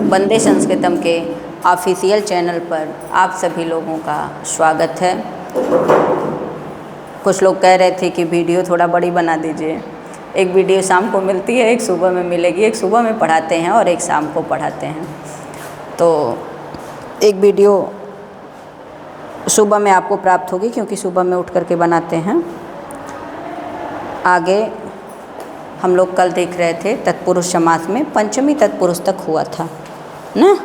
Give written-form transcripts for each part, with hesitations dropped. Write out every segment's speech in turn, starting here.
वंदे संस्कृतम के official channel पर आप सभी लोगों का स्वागत है। कुछ लोग कह रहे थे कि वीडियो थोड़ा बड़ी बना दीजिए। एक वीडियो शाम को मिलती है, एक सुबह में मिलेगी। एक सुबह में पढ़ाते हैं और एक शाम को पढ़ाते हैं। तो एक वीडियो सुबह में आपको प्राप्त होगी क्योंकि सुबह में उठ करके बनाते हैं। आगे हम लोग कल देख रहे थे तत्पुरुष समास में पंचमी तत्पुरुष तक हुआ था ना।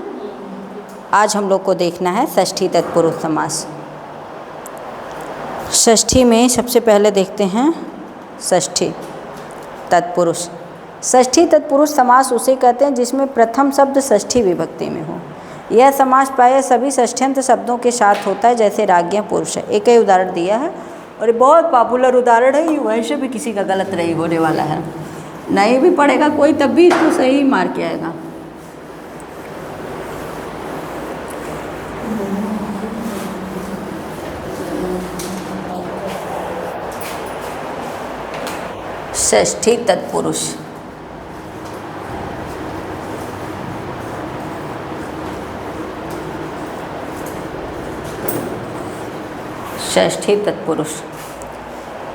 आज हम लोग को देखना है षष्ठी तत्पुरुष समास। षष्ठी में सबसे पहले देखते हैं षष्ठी तत्पुरुष। षष्ठी तत्पुरुष समास उसे कहते हैं जिसमें प्रथम शब्द षष्ठी विभक्ति में हो। यह समास प्रायः सभी षष्ठ्यंत शब्दों के साथ होता है, जैसे राज्ञ पुरुष है। एक ही उदाहरण दिया है और ये बहुत पॉपुलर उदाहरण है। ये वैसे भी किसी का गलत नहीं होने वाला है, नहीं भी पढ़ेगा कोई तब भी इसको सही मार के आएगा। षष्ठी तत्पुरुष। षष्ठी तत्पुरुष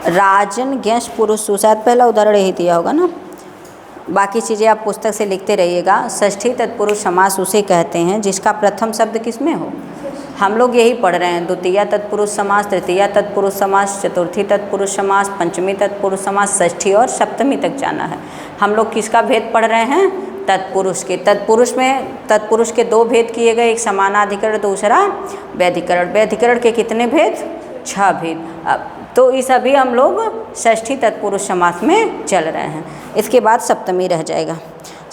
राजन ज्ञेश पुरुष सुशात। पहला उदाहरण यही दिया होगा ना, बाकी चीज़ें आप पुस्तक से लिखते रहिएगा। षष्ठी तत्पुरुष समास उसे कहते हैं जिसका प्रथम शब्द किसमें हो। हम लोग यही पढ़ रहे हैं, द्वितीया तत्पुरुष समास, तृतीया तत्पुरुष समास, चतुर्थी तत्पुरुष समास, पंचमी तत्पुरुष समास, षष्ठी और सप्तमी तक जाना है। हम लोग किसका भेद पढ़ रहे हैं, तत्पुरुष के। तत्पुरुष में तत्पुरुष के दो भेद किए गए, एक समानाधिकरण दूसरा व्यधिकरण। व्यधिकरण के कितने भेद, 6 भेद। तो इस अभी हम लोग षष्ठी तत्पुरुष समास में चल रहे हैं। इसके बाद सप्तमी रह जाएगा।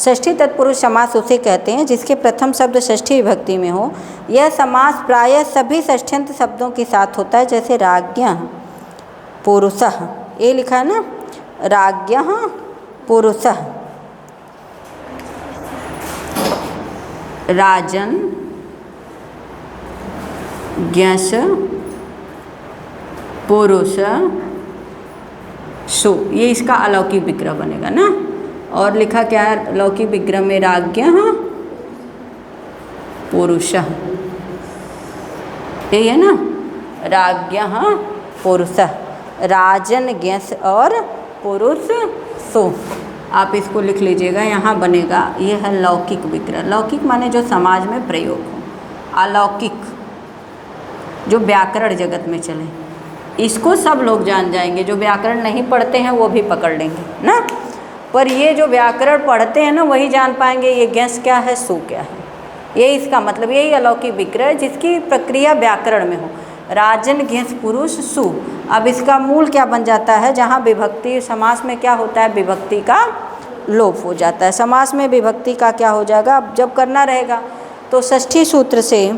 षष्ठी तत्पुरुष समास उसे कहते हैं जिसके प्रथम शब्द षष्ठी विभक्ति में हो। यह समास प्रायः सभी षष्ठ्यंत शब्दों के साथ होता है, जैसे राज्ञ पुरुषः। ये लिखा है ना, राज्ञ पुरुषः, राजन ज्ञश पुरुष सु। ये इसका अलौकिक विग्रह बनेगा ना। और लिखा क्या है अलौकिक विग्रह में, राज्ञ पुरुष। यही है ना, राज्ञ पुरुष, राजन ज्ञस और पुरुष सु। आप इसको लिख लीजिएगा, यहाँ बनेगा। ये है लौकिक विग्रह। लौकिक माने जो समाज में प्रयोग हो, अलौकिक जो व्याकरण जगत में चले। इसको सब लोग जान जाएंगे, जो व्याकरण नहीं पढ़ते हैं वो भी पकड़ लेंगे ना। पर ये जो व्याकरण पढ़ते हैं ना वही जान पाएंगे ये ज्ञस क्या है, सु क्या है। ये इसका मतलब यही अलौकिक विग्रह जिसकी प्रक्रिया व्याकरण में हो। राजन ज्ञस पुरुष सु। अब इसका मूल क्या बन जाता है, जहाँ विभक्ति समास में क्या होता है, विभक्ति का लोप हो जाता है। समास में विभक्ति का क्या हो जाएगा, अब जब करना रहेगा तो षष्ठी सूत्र से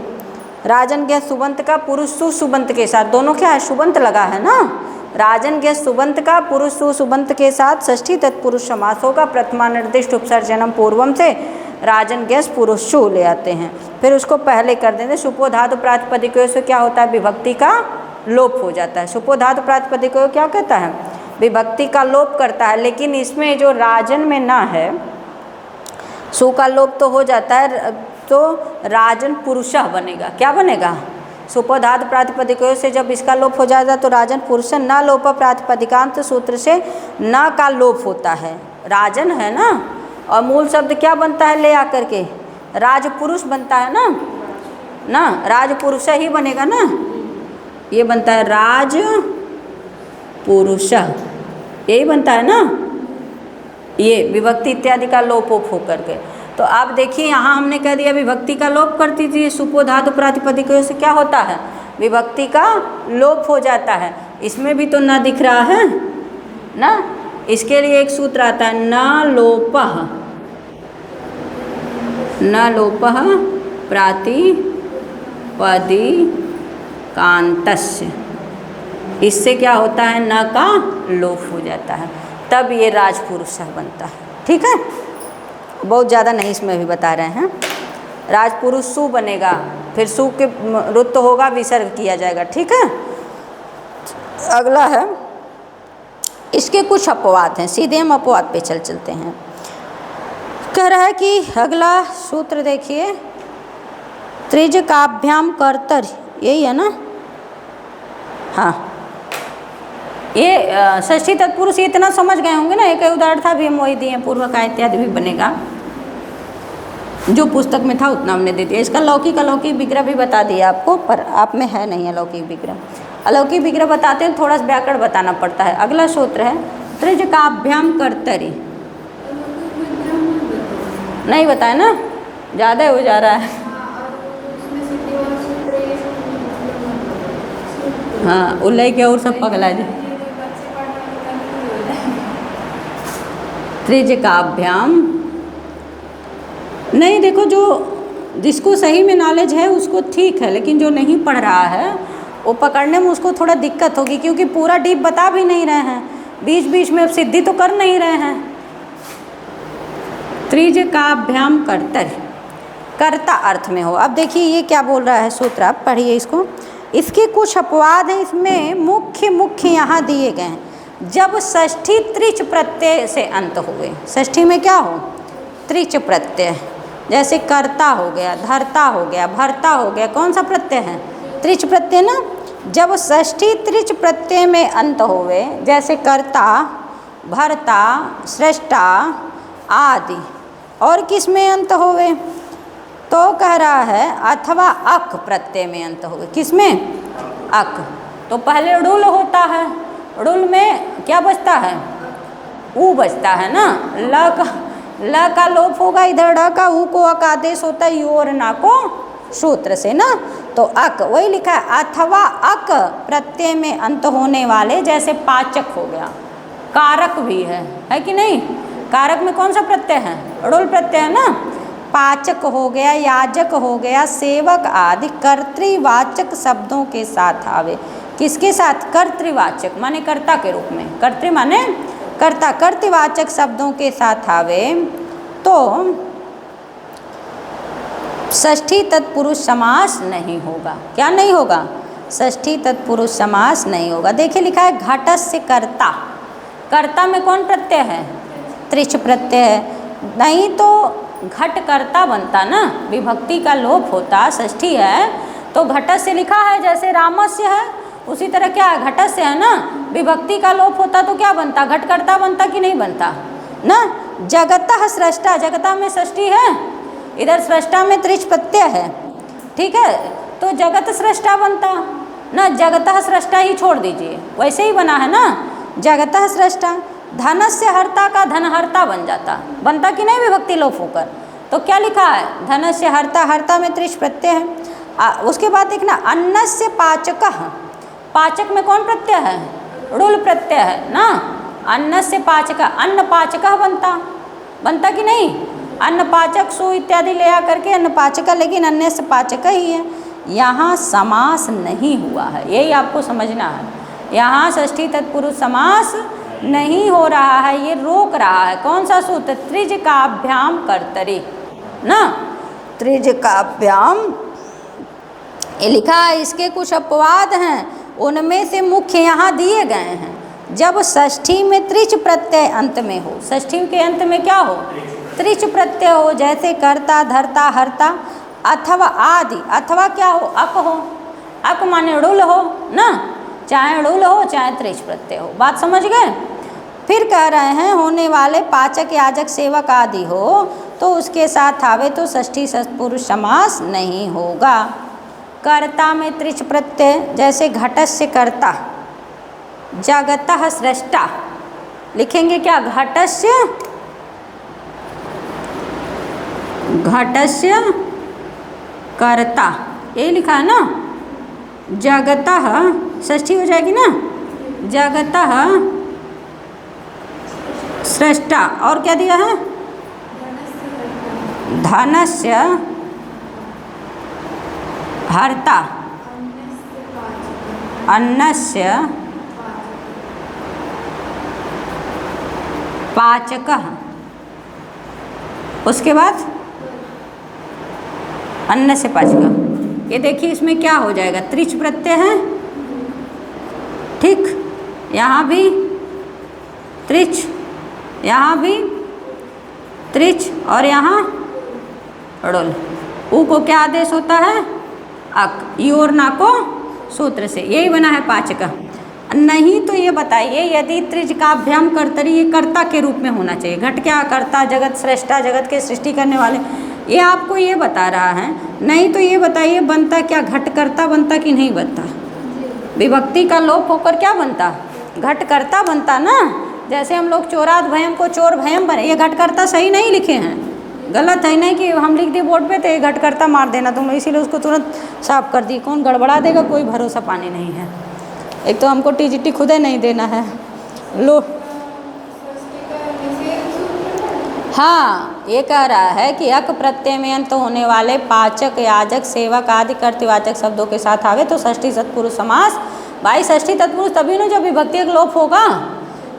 राजन ज्ञस सुबंत का पुरुष सु सुबंत के साथ, दोनों क्या है, सुबंत लगा है ना। राजन ज्ञस सुबंत का पुरुष सु सुबंत के साथ षष्ठी तत्पुरुष समास होगा। प्रथमा निर्दिष्ट उपसर्जनम पूर्वम से राजन ज्ञस पुरुष सु ले आते हैं, फिर उसको पहले कर देते। सुपो धातु प्रातिपदिकों से क्या होता है, विभक्ति का लोप हो जाता है। सुपो धातु प्रातिपदिकों क्या कहता है, विभक्ति का लोप करता है। लेकिन इसमें जो राजन में ना है, सु का लोप तो हो जाता है, तो राजन पुरुषः बनेगा। क्या बनेगा, सुपधातु प्रातिपदिकों से जब इसका लोप हो जाएगा तो राजन पुरुष न लोप प्रातिपदिकांत सूत्र से न का लोप होता है। राजन है ना, और मूल शब्द क्या बनता है ले आकर के, राजपुरुष बनता है ना, राजपुरुष ही बनेगा ना। ये बनता है राज पुरुष, यही बनता है ना। ये विभक्ति इत्यादि का लोप हो करके। तो आप देखिए यहाँ हमने कह दिया विभक्ति का लोप कर दीजिए। सुपो धातु प्रातिपदिकों से क्या होता है, विभक्ति का लोप हो जाता है। इसमें भी तो ना दिख रहा है ना। इसके लिए एक सूत्र आता है, न लोपः, न लोपः प्रातिपदिकान्तस्य। इससे क्या होता है, न का लोप हो जाता है, तब ये राजपुरुष बनता है। ठीक है, बहुत ज़्यादा नहीं इसमें भी बता रहे हैं। राजपुरुष सु बनेगा, फिर सु के रुत होगा, विसर्ग किया जाएगा। ठीक है, अगला है, इसके कुछ अपवाद हैं, सीधे हम अपवाद पे चलते हैं। कह रहा है कि अगला सूत्र देखिए, त्रिजकाभ्याम कर्तरि, यही है ना। हाँ, ये षष्ठी तत्पुरुष इतना समझ गए होंगे ना। एक उदाहरण था भी हम वही दिए, पूर्व का इत्यादि भी बनेगा, जो पुस्तक में था उतना हमने दे दिया। इसका लौकिक अलौकिक विग्रह भी बता दिया आपको, पर आप में है नहीं अलौकिक विग्रह। अलौकिक विग्रह बताते हैं थोड़ा सा व्याकरण बताना पड़ता है। अगला सूत्र है त्रिजकाभ्याम कर्तरि, नहीं बताया ना, ज़्यादा हो जा रहा है। हाँ, उल्लय के और सब पगला जी। त्रिजकाभ्याम नहीं, देखो जो जिसको सही में नॉलेज है उसको ठीक है, लेकिन जो नहीं पढ़ रहा है वो पकड़ने में उसको थोड़ा दिक्कत होगी, क्योंकि पूरा डीप बता भी नहीं रहे हैं, बीच बीच में अब सिद्धि तो कर नहीं रहे हैं। त्रिजकाभ्याम कर्तरि, कर्ता अर्थ में हो। अब देखिए ये क्या बोल रहा है सूत्र, आप पढ़िए इसको। इसके कुछ अपवाद हैं, इसमें मुख्य यहाँ दिए गए हैं। जब षष्ठी त्रिच प्रत्यय से अंत हुए, षष्ठी में क्या हो, त्रिच प्रत्यय, जैसे कर्ता हो गया, धर्ता हो गया, भर्ता हो गया, कौन सा प्रत्यय है, त्रिच प्रत्यय ना। जब षष्ठी त्रिच प्रत्यय में अंत होवे, जैसे कर्ता, भर्ता, सृष्टा आदि, और किस में अंत होवे, तो कह रहा है अथवा अक प्रत्यय में अंत होवे। किस में, अक। तो पहले ऋल होता है, ऋल में क्या बचता है, ऊ बचता है ना। ल का लोप होगा, इधर ड का, ऊ को अक आदेश होता है, यू और ना को सूत्र से ना। तो अक वही लिखा है, अथवा अक प्रत्यय में अंत होने वाले, जैसे पाचक हो गया, कारक भी है कि नहीं। कारक में कौन सा प्रत्यय है, ऋल प्रत्यय है ना। पाचक हो गया, याजक हो गया, सेवक आदि कर्तृवाचक शब्दों के साथ आवे। किसके साथ, कर्तृवाचक माने कर्ता के रूप में, कर्तृ माने कर्ता, कर्तृवाचक शब्दों के साथ आवे तो षष्ठी तत्पुरुष समास नहीं होगा। क्या नहीं होगा, षष्ठी तत्पुरुष समास नहीं होगा। देखिए लिखा है घटस्य कर्ता, कर्ता में कौन प्रत्यय है, त्रिच प्रत्यय है। नहीं तो घट कर्ता बनता ना, विभक्ति का लोप होता, षष्ठी है तो घटस्य लिखा है, जैसे रामस्य है उसी तरह क्या है, घटस्य है ना। विभक्ति का लोप होता तो क्या बनता, घटकर्ता बनता कि नहीं बनता ना। जगतः सृष्टा, जगता में षष्ठी है, इधर सृष्टा में त्रिच प्रत्यय है, ठीक है, तो जगत सृष्टा बनता ना। जगतः सृष्टा ही छोड़ दीजिए, वैसे ही बना है ना, जगतः सृष्टा। धनस्य हर्ता का धनहर्ता बन जाता, बनता कि नहीं विभक्ति लोप होकर। तो क्या लिखा है, धनस्य हर्ता, हर्ता में त्रिच प्रत्यय है। उसके बाद देखना अन्नस्य पाचकः, पाचक में कौन प्रत्यय है, ऋल प्रत्यय है ना। अन्नस्य पाचकः, अन्न पाचकः बनता कि नहीं। अन्न पाचक सु इत्यादि ले आकर के अन्न पाचक, लेकिन अन्य से पाचक ही है। यहाँ समास नहीं हुआ है, यही आपको समझना है। यहाँ षष्ठी तत्पुरुष समास नहीं हो रहा है, ये रोक रहा है। कौन सा सूत्र, त्रिजकाभ्याम कर्तरि ना, त्रिजकाभ्याम ये लिखा है। इसके कुछ अपवाद हैं, उनमें से मुख्य यहाँ दिए गए हैं। जब षष्ठी में त्रिच प्रत्यय अंत में हो, षष्ठी के अंत में क्या हो, त्रिच प्रत्यय हो, जैसे कर्ता, धर्ता, हर्ता, अथवा आदि। अथवा क्या हो, अक हो, अक माने ऋल हो ना, चाहे ऋल हो चाहे त्रिच प्रत्यय हो। बात समझ गए। फिर कह रहे हैं होने वाले पाचक, याजक, सेवक आदि हो तो उसके साथ आवे तो षष्ठी तत्पुरुष समास नहीं होगा। कर्ता में त्रिच प्रत्यय, जैसे घटस्य कर्ता, जगतः सृष्टा, लिखेंगे क्या, घटस्य, घटस्य कर्ता, ये लिखा है ना। जगतः षष्ठी हो जाएगी ना, जगतः सृष्टा, और क्या दिया है, धनस्य हर्ता, अन्नस्य पाचकः, उसके बाद अन्न से पाचकः। ये देखिए इसमें क्या हो जाएगा, त्रिच प्रत्यय है, ठीक, यहाँ भी त्रिच, यहाँ भी त्रिच और यहाँ ड़ुल। ऊ को क्या आदेश होता है? अक। ई और ना को सूत्र से, यही बना है पाचक। नहीं तो ये बताइए, यदि त्रिज काभ्याम कर्तरी, ये कर्ता के रूप में होना चाहिए। घट क्या? कर्ता, जगत श्रेष्ठा, जगत के सृष्टि करने वाले, ये आपको ये बता रहा है। नहीं तो ये बताइए बनता क्या? घट कर्ता बनता कि नहीं बनता? विभक्ति का लोप होकर क्या बनता? घट कर्ता बनता ना। जैसे हम लोग चोरात भयम को चोर भयम बने, ये घट कर्ता सही नहीं लिखे हैं, गलत है। नहीं कि हम लिख दिए बोर्ड पे तो ये घट कर्ता मार देना तुम, इसीलिए उसको तुरंत साफ कर दी। कौन गड़बड़ा देगा? कोई भरोसा पानी नहीं है। एक तो हमको टीजीटी खुद ही नहीं देना है। लो हाँ, ये कह रहा है कि अक प्रत्यय में अंत होने वाले पाचक, याजक, सेवक आदि कर्तृवाचक शब्दों के साथ आवे तो षष्ठी तत्पुरुष समास। भाई षष्ठी तत्पुरुष तभी ना जब विभक्ति एक लोप होगा।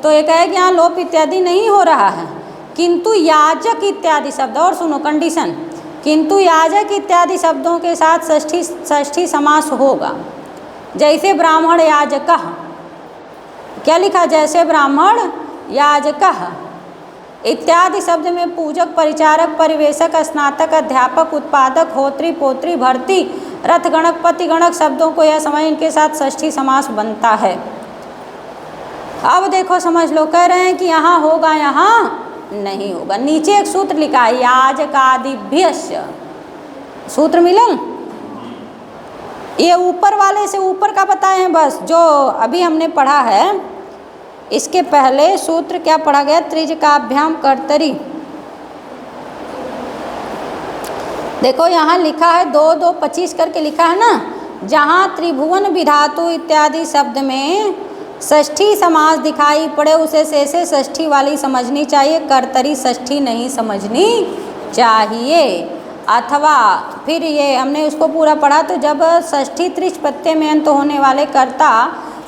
तो ये कहे कि यहाँ लोप इत्यादि नहीं हो रहा है, किंतु याजक इत्यादि शब्द, और सुनो कंडीशन, किंतु याजक इत्यादि शब्दों के साथ षष्ठी समास होगा। जैसे ब्राह्मण याजकः, क्या लिखा? जैसे ब्राह्मण याजकः इत्यादि शब्द में पूजक, परिचारक, परिवेशक, स्नातक, अध्यापक, उत्पादक, होत्री, पोत्री, भर्ती, रथ गणक, पति गणक शब्दों को यह समय इनके साथ षष्ठी समास बनता है। अब देखो समझ लो, कह रहे हैं कि यहाँ होगा, यहाँ नहीं होगा। नीचे एक सूत्र लिखा है याजकादिभ्यस्य, सूत्र मिलन। ये ऊपर वाले से ऊपर का बताए हैं बस, जो अभी हमने पढ़ा है। इसके पहले सूत्र क्या पढ़ा गया? त्रिज काभ्याम कर्तरी। देखो यहाँ लिखा है 2-2-25 करके लिखा है ना। जहाँ त्रिभुवन विधातु इत्यादि शब्द में षष्ठी समास दिखाई पड़े उसे शेषे षष्ठी वाली समझनी चाहिए, कर्तरी षष्ठी नहीं समझनी चाहिए। अथवा फिर ये हमने उसको पूरा पढ़ा, तो जब षष्ठी त्रिच प्रत्यय में अंत होने वाले कर्ता,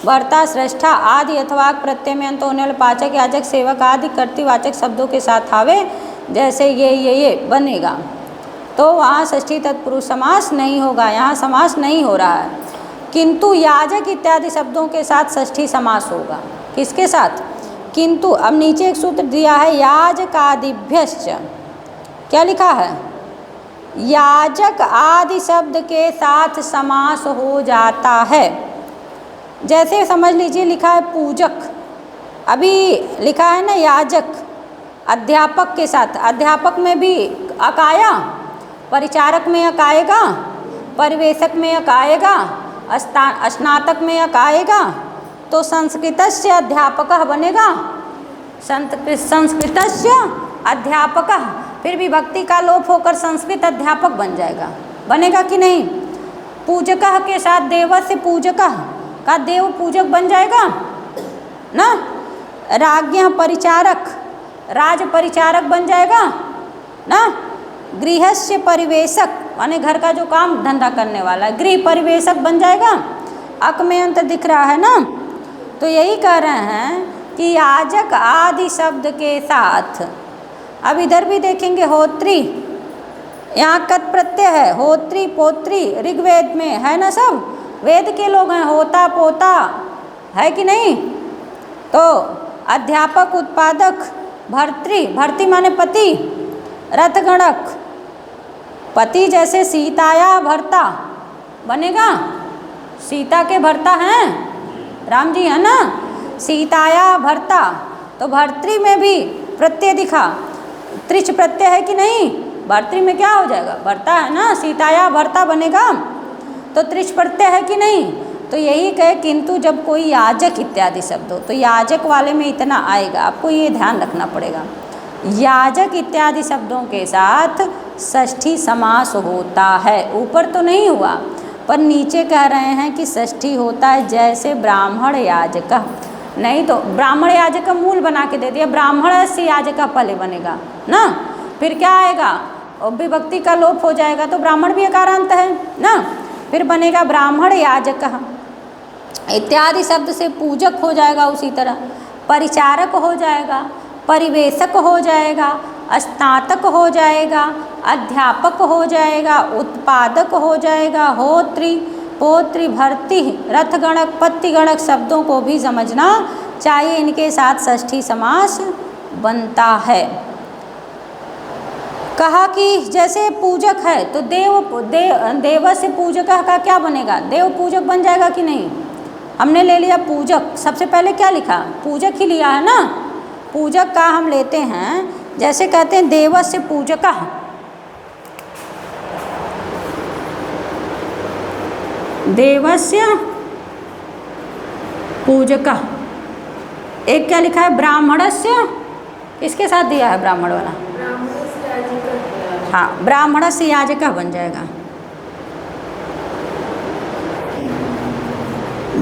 भर्ता, श्रेष्ठा आदि अथवा प्रत्यय में अंत होने वाले पाचक, याजक, सेवक आदि कर्तृवाचक शब्दों के साथ आवे, जैसे ये बनेगा, तो वहाँ षष्ठी तत्पुरुष समास नहीं होगा। यहाँ समास नहीं हो रहा है, किंतु याजक इत्यादि शब्दों के साथ षष्ठी समास होगा। किसके साथ? किंतु। अब नीचे एक सूत्र दिया है याजकादिभ्यश्च, क्या लिखा है? याजक आदि शब्द के साथ समास हो जाता है। जैसे समझ लीजिए लिखा है पूजक, अभी लिखा है ना याजक, अध्यापक के साथ, अध्यापक में भी अक आया, परिचारक में अक आएगा, परिवेशक में अक आएगा, स्नातक में अक आएगा, तो संस्कृतस्य अध्यापकः बनेगा। संस्कृतस्य अध्यापकः, फिर विभक्ति का लोप होकर संस्कृत अध्यापक बन जाएगा। बनेगा कि नहीं? पूजकः के साथ देवस्य पूजकः का देव पूजक बन जाएगा ना। राज्ञः परिचारक, राज परिचारक बन जाएगा ना। गृहस्य परिवेशक, माने घर का जो काम धंधा करने वाला है, गृह परिवेशक बन जाएगा। अक में अंत दिख रहा है ना। तो यही कह रहे हैं कि याजक आदि शब्द के साथ, अब इधर भी देखेंगे होत्री, यहाँ कत प्रत्यय है, होत्री, पोत्री, ऋग्वेद में है ना, सब वेद के लोग हैं, होता पोता है कि नहीं। तो अध्यापक, उत्पादक, भर्तृ, भर्ती माने पति, रथगणक, पति जैसे सीताया भर्ता बनेगा। सीता के भर्ता हैं राम जी, है ना। सीताया भर्ता, तो भर्तृ में भी प्रत्यय दिखा, त्रिच प्रत्यय है कि नहीं। भर्तृ में क्या हो जाएगा? भर्ता है ना, सीताया भर्ता बनेगा, तो त्रिच प्रत्यय है कि नहीं। तो यही कहे किंतु जब कोई याजक इत्यादि शब्द हो तो याजक वाले में इतना आएगा, आपको ये ध्यान रखना पड़ेगा। याजक इत्यादि शब्दों के साथ षष्ठी समास होता है। ऊपर तो नहीं हुआ, पर नीचे कह रहे हैं कि षष्ठी होता है। जैसे ब्राह्मण याजक, नहीं तो ब्राह्मण याजक का मूल बना के दे दिया, ब्राह्मण से याजक का पहले बनेगा ना। फिर क्या आएगा? और विभक्ति का लोप हो जाएगा, तो ब्राह्मण भी एकारांत है ना। फिर बनेगा ब्राह्मण याजक इत्यादि शब्द से पूजक हो जाएगा, उसी तरह परिचारक हो जाएगा, परिवेशक हो जाएगा, स्नातक हो जाएगा, अध्यापक हो जाएगा, उत्पादक हो जाएगा, होत्री, पोत्री, भर्ती, रथगणक, पत्तिगणक शब्दों को भी समझना चाहिए। इनके साथ षष्ठी समास बनता है। कहा कि जैसे पूजक है तो देवस्य पूजक का क्या बनेगा, देव पूजक बन जाएगा कि नहीं। हमने ले लिया पूजक, सबसे पहले क्या लिखा, पूजक ही लिया है ना। पूजक का हम लेते हैं, जैसे कहते हैं देवस्य पूजक, देवस्य पूजक। एक क्या लिखा है, ब्राह्मणस्य, किसके साथ दिया है ब्राह्मण वाला, हाँ, ब्राह्मणस्य याजक बन जाएगा,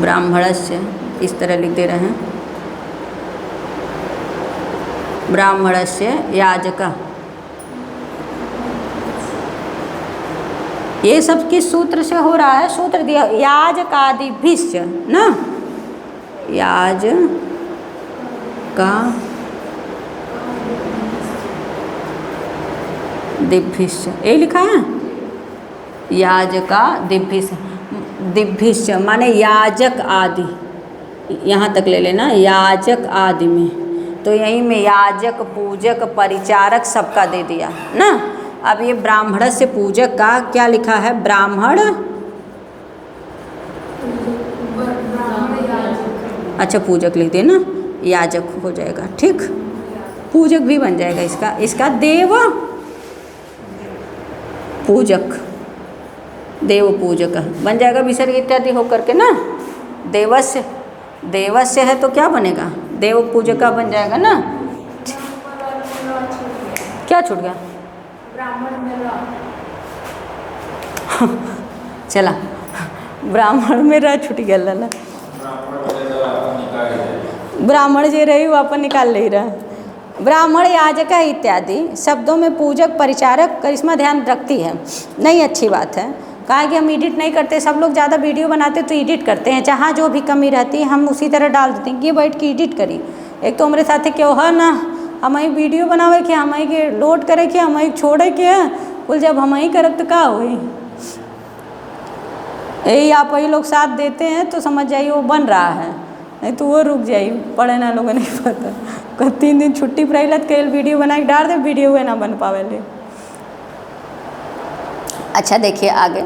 ब्राह्मणस्य, इस तरह लिख दे रहे हैं, ब्राह्मणस्य याजक। ये सब किस सूत्र से हो रहा है, सूत्र दिया याजकादिभिश्च ना, याज का दिभ्भिश्च, ये लिखा है, याजका दिभ्भिश्च, दिभ्भिश्च माने याजक आदि, यहाँ तक ले लेना, याजक आदि में, तो यहीं में याजक पूजक परिचारक सबका दे दिया ना। अब ये ब्राह्मण से पूजक का क्या लिखा है, ब्राह्मण, अच्छा पूजक लिख देना, याजक हो जाएगा, ठीक, पूजक भी बन जाएगा इसका, इसका देव पूजक, देव पूजक बन जाएगा, विसर्ग इत्यादि होकर के ना। देवस्य, देवस्य है तो क्या बनेगा, देव पूजक का बन जाएगा ना। क्या छूट गया, चला ब्राह्मण में रह छूट गया, लाला ब्राह्मण जे रही वो अपन निकाल ले रहा। ब्राह्मण याजक इत्यादि शब्दों में पूजक परिचारक करिश्मा ध्यान रखती है, नहीं अच्छी बात है। कहा कि हम एडिट नहीं करते, सब लोग ज़्यादा वीडियो बनाते तो एडिट करते हैं, जहाँ जो भी कमी रहती है हम उसी तरह डाल देते हैं, ये बैठ के एडिट करी। एक तो हमारे साथ क्यों है ना, हम ही वीडियो बनावे के, हम ही के लोड करे के, हम ही छोड़े के, कुल जब हम ही करब तो क्या हुई। यही आप वही लोग साथ देते हैं तो समझ जाइए वो बन रहा है, नहीं तो वो रुक जाइए, पढ़े ना लोगों नहीं पता, कल 3 दिन छुट्टी पर अल के वीडियो बना के डाल दे, वीडियो हुए ना बन पावे ले। अच्छा देखिए आगे,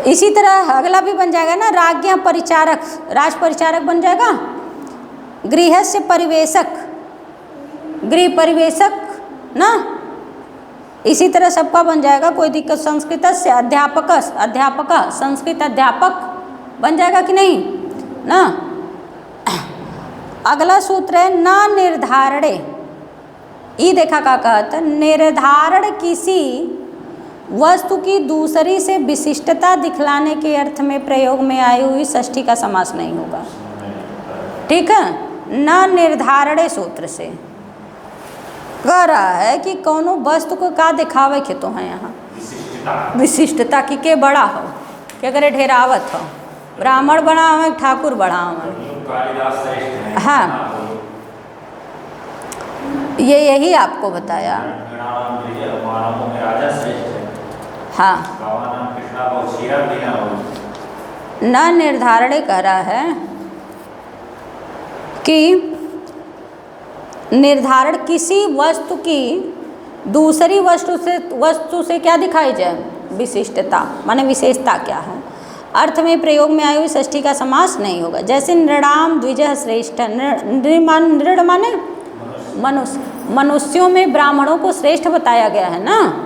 इसी तरह अगला भी बन जाएगा ना, राज्ञ परिचारक, राज परिचारक बन जाएगा, गृहस्य परिवेशक, गृह परिवेशक ना, इसी तरह सबका बन जाएगा, कोई दिक्कत। संस्कृत से अध्यापक, अध्यापक संस्कृत अध्यापक बन जाएगा कि नहीं ना। अगला सूत्र है न निर्धारणे, ये देखा क्या कहता है, निर्धारण किसी वस्तु की दूसरी से विशिष्टता दिखलाने के अर्थ में प्रयोग में आई हुई षष्ठी का समास नहीं होगा, ठीक है। न निर्धारणे सूत्र से कह रहा है कि कोनो वस्तु को का दिखावे के तो है यहाँ विशिष्टता की, के बड़ा हो, के करे ढेरावत हो, ब्राह्मण बना हुआ ठाकुर बड़ा हुआ, हाँ ये यही आपको बताया, हाँ न निर्धारण कह रहा है कि निर्धारण किसी वस्तु की दूसरी वस्तु से क्या दिखाई जाए, विशिष्टता माने विशेषता क्या है, अर्थ में प्रयोग में आई हुई षष्ठी का समास नहीं होगा। जैसे नृणाम द्विजः श्रेष्ठ, नृण माने मनुष्य, मनुष्यों में ब्राह्मणों को श्रेष्ठ बताया गया है ना।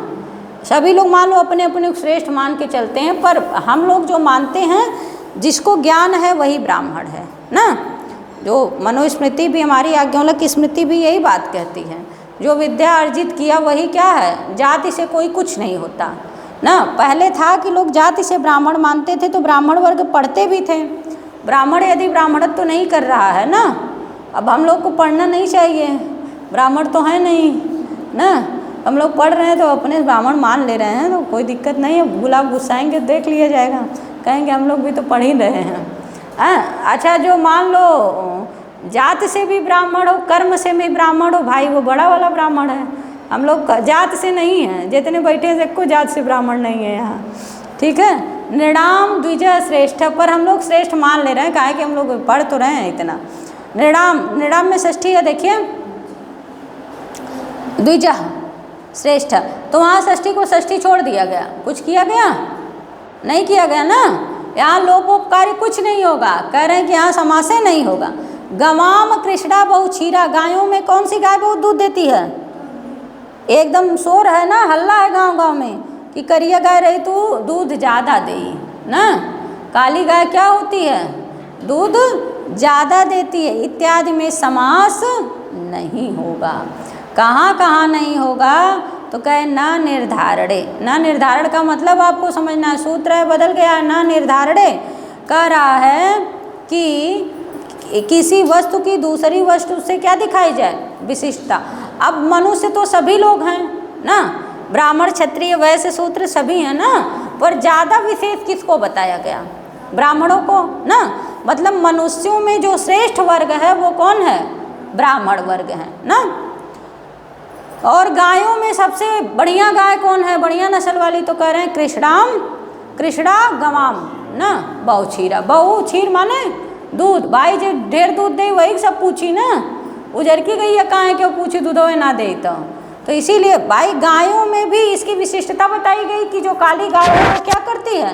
सभी लोग मान लो अपने अपने श्रेष्ठ मान के चलते हैं, पर हम लोग जो मानते हैं जिसको ज्ञान है वही ब्राह्मण है ना। जो मनुस्मृति भी, हमारी आज्ञावल्क्य की स्मृति भी यही बात कहती है, जो विद्या अर्जित किया वही क्या है, जाति से कोई कुछ नहीं होता ना। पहले था कि लोग जाति से ब्राह्मण मानते थे तो ब्राह्मण वर्ग पढ़ते भी थे, ब्राह्मण यदि ब्राह्मणत्व तो नहीं कर रहा है ना, अब हम लोग को पढ़ना नहीं चाहिए, ब्राह्मण तो है नहीं ना, हम लोग पढ़ रहे हैं तो अपने ब्राह्मण मान ले रहे हैं, तो कोई दिक्कत नहीं है। गुलाब गुस्साएंगे देख लिया जाएगा, कहेंगे हम लोग भी तो पढ़ ही रहे हैं। अच्छा जो मान लो जात से भी ब्राह्मण हो, कर्म से भी ब्राह्मण हो, भाई वो बड़ा वाला ब्राह्मण है, हम लोग जात से नहीं हैं, जितने बैठे हैं सबको जात से ब्राह्मण नहीं है यहाँ, ठीक है। नृणाम द्विजः श्रेष्ठ पर हम लोग श्रेष्ठ मान ले रहे हैं, काहे कि हम लोग पढ़ तो रहे हैं इतना। नृणाम, नृणाम में षष्ठी है, देखिए द्विजः श्रेष्ठ। तो वहाँ षष्ठी को षष्ठी छोड़ दिया गया, कुछ किया गया नहीं किया गया ना। यहाँ लोपोपकारी कुछ नहीं होगा, कह रहे हैं कि यहाँ समासे नहीं होगा। गवाम कृष्णा बहु क्षीरा, गायों में कौन सी गाय बहुत दूध देती है? एकदम शोर है ना, हल्ला है गांव गांव में कि करिया गाय रही तो दूध ज़्यादा दे ना, काली गाय क्या होती है? दूध ज़्यादा देती है, इत्यादि में समास नहीं होगा। कहाँ कहाँ नहीं होगा? तो कहे न निर्धारणे। न निर्धारण का मतलब आपको समझना है, सूत्र है बदल गया है। न निर्धारणे कह रहा है कि किसी वस्तु की दूसरी वस्तु से क्या दिखाई जाए? विशिष्टता। अब मनुष्य तो सभी लोग हैं ना, ब्राह्मण क्षत्रिय वैश्य शूद्र सभी हैं ना, पर ज़्यादा विशेष किसको बताया गया? ब्राह्मणों को ना। मतलब मनुष्यों में जो श्रेष्ठ वर्ग है वो कौन है? ब्राह्मण वर्ग है ना। और गायों में सबसे बढ़िया गाय कौन है? बढ़िया नस्ल वाली तो कह रहे हैं कृष्णा गवाम ना बहु क्षीरा। बहु क्षीर माने दूध, भाई जो ढेर दूध दे वही सब पूछी ना, उजर की गई है कहाँ है क्यों पूछी दूधों ना दे। तो इसीलिए भाई गायों में भी इसकी विशिष्टता बताई गई कि जो काली गाय है वो क्या करती है?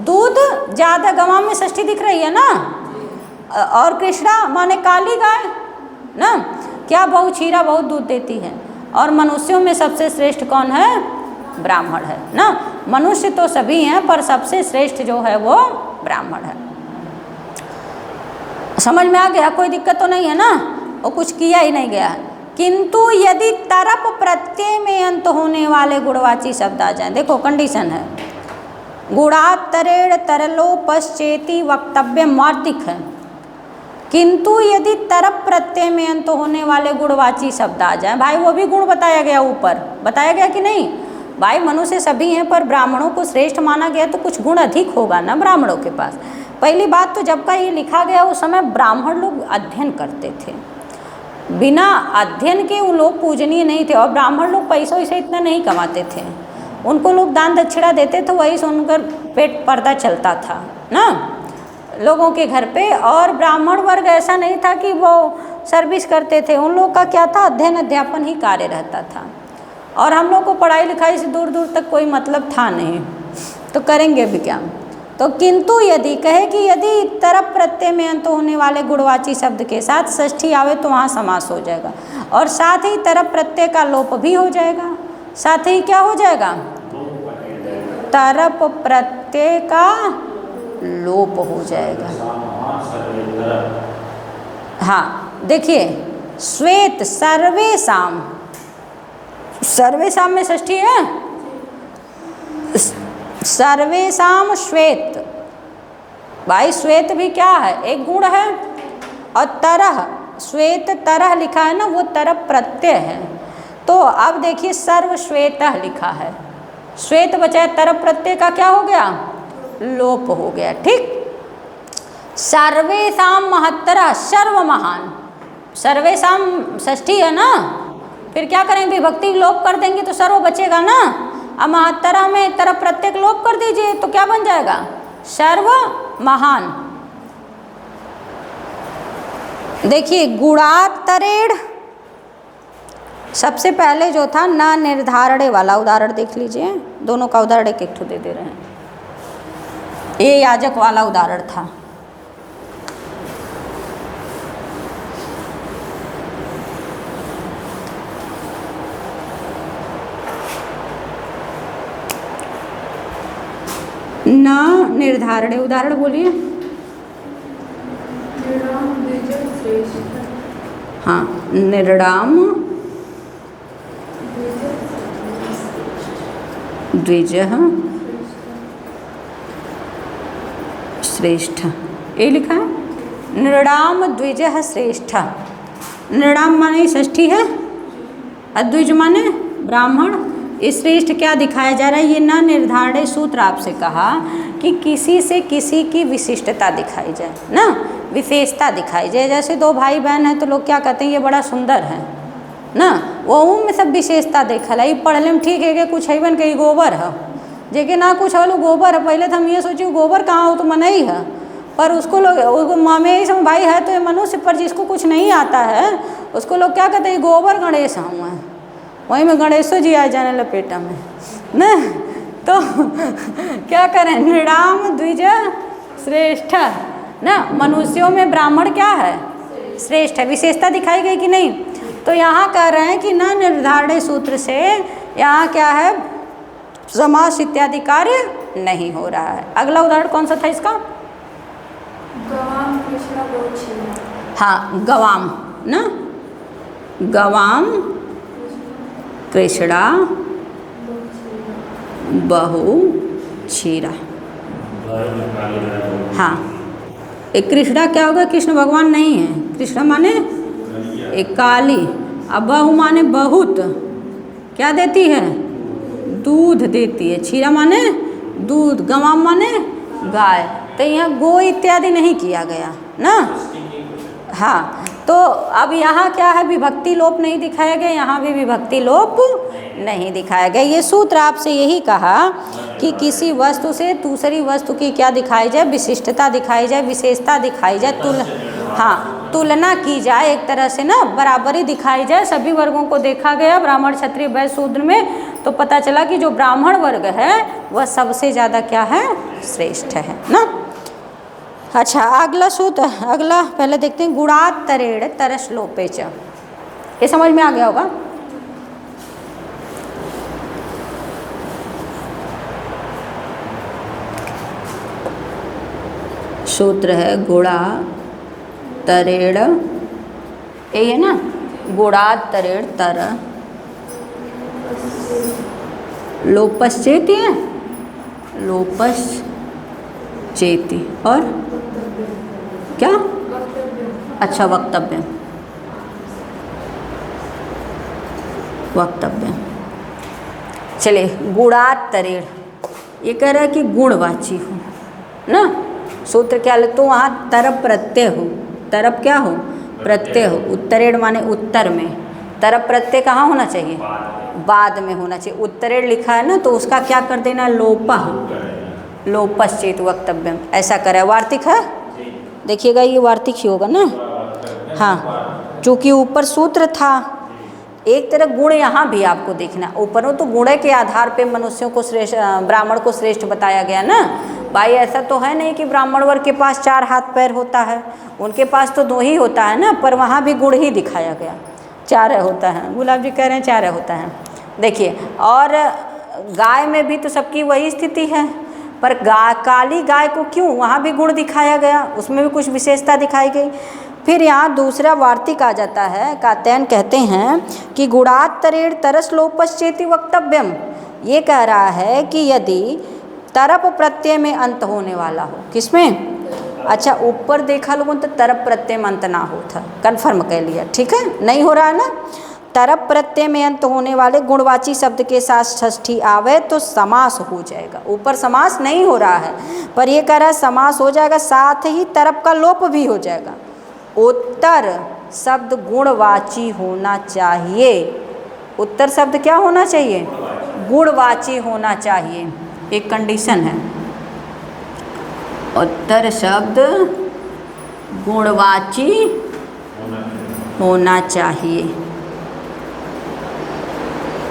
दूध ज़्यादा। गवाम में षष्ठी दिख रही है ना, और कृष्णा माने काली गाय ना, क्या बहु क्षीरा बहुत दूध देती है। और मनुष्यों में सबसे श्रेष्ठ कौन है? ब्राह्मण है ना। मनुष्य तो सभी हैं पर सबसे श्रेष्ठ जो है वो ब्राह्मण है। समझ में आ गया? कोई दिक्कत तो नहीं है ना, और कुछ किया ही नहीं गया है। किंतु यदि तरप प्रत्यय में अंत होने वाले गुणवाची शब्द आ जाएं, देखो कंडीशन है, गुणातरेण तरलोपश्चेति वक्तव्य मार्तिक है। किंतु यदि तरप प्रत्यय में अंत होने वाले गुणवाची शब्द आ जाए, भाई वो भी गुण बताया गया, ऊपर बताया गया कि नहीं? भाई मनुष्य सभी हैं पर ब्राह्मणों को श्रेष्ठ माना गया तो कुछ गुण अधिक होगा ना ब्राह्मणों के पास। पहली बात तो जब का ये लिखा गया उस समय ब्राह्मण लोग अध्ययन करते थे, बिना अध्ययन के वो लोग पूजनीय नहीं थे। और ब्राह्मण लोग पैसों से इतना नहीं कमाते थे, उनको लोग दान दक्षिणा देते थे, वही सुनकर पेट पर्दा चलता था ना लोगों के घर पे। और ब्राह्मण वर्ग ऐसा नहीं था कि वो सर्विस करते थे, उन लोग का क्या था? अध्ययन अध्यापन ही कार्य रहता था। और हम लोग को पढ़ाई लिखाई से दूर दूर तक कोई मतलब था नहीं, तो करेंगे भी क्या? तो किंतु यदि कहे कि यदि तरप प्रत्यय में अंत होने वाले गुणवाची शब्द के साथ षष्ठी आवे तो वहाँ समास हो जाएगा, और साथ ही तरप प्रत्यय का लोप भी हो जाएगा। साथ ही क्या हो जाएगा? तरप प्रत्यय का लोप हो जाएगा। हाँ देखिए, श्वेत सर्वेशाम, सर्वेशाम में षष्ठी है, सर्वेशाम श्वेत। भाई श्वेत भी क्या है? एक गुण है। और तरह, श्वेत तरह लिखा है ना, वो तरप प्रत्यय है। तो अब देखिए सर्व श्वेत लिखा है, श्वेत बचाए तरप प्रत्यय का क्या हो गया? लोप हो गया। ठीक। सर्वेशाम महत्तरा, सर्व महान, सर्वेशाम षष्ठी है ना, फिर क्या करेंगे? विभक्ति लोप कर देंगे तो सर्व बचेगा ना। अब महत्तरा में तरप प्रत्यय लोप कर दीजिए तो क्या बन जाएगा? सर्व महान। देखिए गुणातरेण, सबसे पहले जो था न निर्धारणे वाला उदाहरण देख लीजिए, दोनों का उदाहरण एक एक दे रहे हैं। ये याजक वाला उदाहरण था। न निर्धारणे, उदाहरण बोलिए। हाँ, निर्णाम द्विजः श्रेष्ठ, ये लिखा है। निर्णाम द्विजः श्रेष्ठ, निर्णाम माने षष्ठी है, अद्विज माने ब्राह्मण। इस श्रेष्ठ क्या दिखाया जा रहा है? ये न निर्धारण सूत्र आपसे कहा कि किसी से किसी की विशिष्टता दिखाई जाए ना, विशेषता दिखाई जाए। जैसे दो भाई बहन हैं तो लोग क्या कहते हैं? ये बड़ा सुंदर है ना, वो में सब विशेषता देखल है। पढ़ले में ठीक है कि कुछ है बन के गोबर है, जेके ना कुछ है गोबर है। पहले तो हम ये सोचे गोबर कहाँ हो तो मनई है, पर उसको लोग मेरे समय भाई है तो ये मनुष्य, पर जिसको कुछ नहीं आता है उसको लोग क्या कहते हैं? गोबर गणेश हुआ है वहीं में गणेशो जी आ जाने लपेटा में ना। तो क्या करें, नृणाम द्विज श्रेष्ठ ना, मनुष्यों में ब्राह्मण क्या है, श्रेष्ठ है। विशेषता दिखाई गई कि नहीं। तो यहाँ कह रहे हैं कि न निर्धारण सूत्र से यहाँ क्या है, समास इत्यादि कार्य नहीं हो रहा है। अगला उदाहरण कौन सा था इसका, गवाम कृष्णा बहुछीरा। हाँ गवाम ना, गवाम कृष्णा बहु क्षीरा। हाँ, एक कृष्णा क्या होगा, कृष्ण भगवान नहीं है, कृष्ण माने एक काली, अब बहु माने बहुत, क्या देती है, दूध देती है, क्षीरा माने दूध, गवाम माने गाय। तो यहाँ गो इत्यादि नहीं किया गया ना। हाँ, तो अब यहाँ क्या है, विभक्ति लोप नहीं दिखाया गया, यहाँ भी विभक्ति लोप नहीं दिखाया गया। ये सूत्र आपसे यही कहा कि किसी वस्तु से दूसरी वस्तु की क्या दिखाई जाए, विशिष्टता दिखाई जाए, विशेषता दिखाई जाए, हाँ तुलना की जाए, एक तरह से ना बराबरी दिखाई जाए। सभी वर्गों को देखा गया, ब्राह्मण क्षत्रिय वैश्य शूद्र में, तो पता चला कि जो ब्राह्मण वर्ग है वह सबसे ज़्यादा क्या है, श्रेष्ठ है ना। अच्छा, अगला सूत्र, अगला पहले देखते हैं, गुणात तरेड़ तरस लोपे च। ये समझ में आ गया होगा। सूत्र है गुणा तरेड़, ये है ना, गुणात तरेड़ तर लोपश्चेति है, लोपश्चेति और क्या, अच्छा वक्तव्य, वक्तव्य। चलिए, गुणात तरेड़, ये कह रहा है कि गुणवाची हो ना। सूत्र क्या ले, तो वहाँ तरप प्रत्यय हो, तरप क्या हो, प्रत्यय हो। उत्तरेण माने उत्तर में, तरप प्रत्यय कहाँ होना चाहिए, बाद में होना चाहिए। उत्तरेण लिखा है ना, तो उसका क्या कर देना, लोपा, लोपश्चेत वक्तव्यम, ऐसा करे। वार्तिक है, देखिएगा ये वार्तिक ही होगा ना। हाँ, चूँकि ऊपर सूत्र था, एक तरह गुण यहाँ भी आपको देखना, ऊपरों तो गुण के आधार पे मनुष्यों को श्रेष्ठ, ब्राह्मण को श्रेष्ठ बताया गया ना। भाई ऐसा तो है नहीं कि ब्राह्मण वर्ग के पास 4 हाथ पैर होता है, उनके पास तो 2 ही होता है ना, पर वहाँ भी गुण ही दिखाया गया, 4 होता है। गुलाब जी कह रहे हैं 4 होता है। देखिए, और गाय में भी तो सबकी वही स्थिति है, पर काली गाय को क्यों, वहाँ भी गुण दिखाया गया, उसमें भी कुछ विशेषता दिखाई गई। फिर यहाँ दूसरा वार्तिक आ जाता है, कात्यायन कहते हैं कि गुणात तरेड़ तरस लोपश्चेति वक्तव्यम। ये कह रहा है कि यदि तरप प्रत्यय में अंत होने वाला हो, किसमें, अच्छा ऊपर देखा लोगों तो तरप प्रत्यय में अंत ना हो था, कन्फर्म कह लिया, ठीक है, नहीं हो रहा है ना। तरप प्रत्यय में अंत होने वाले गुणवाची शब्द के साथ षष्ठी आवे तो समास हो जाएगा। ऊपर समास नहीं हो रहा है, पर ये कह रहा है समास हो जाएगा, साथ ही तरप का लोप भी हो जाएगा। उत्तर शब्द गुणवाची होना चाहिए, उत्तर शब्द क्या होना चाहिए, गुणवाची होना चाहिए, एक कंडीशन है। उत्तर शब्द गुणवाची होना चाहिए,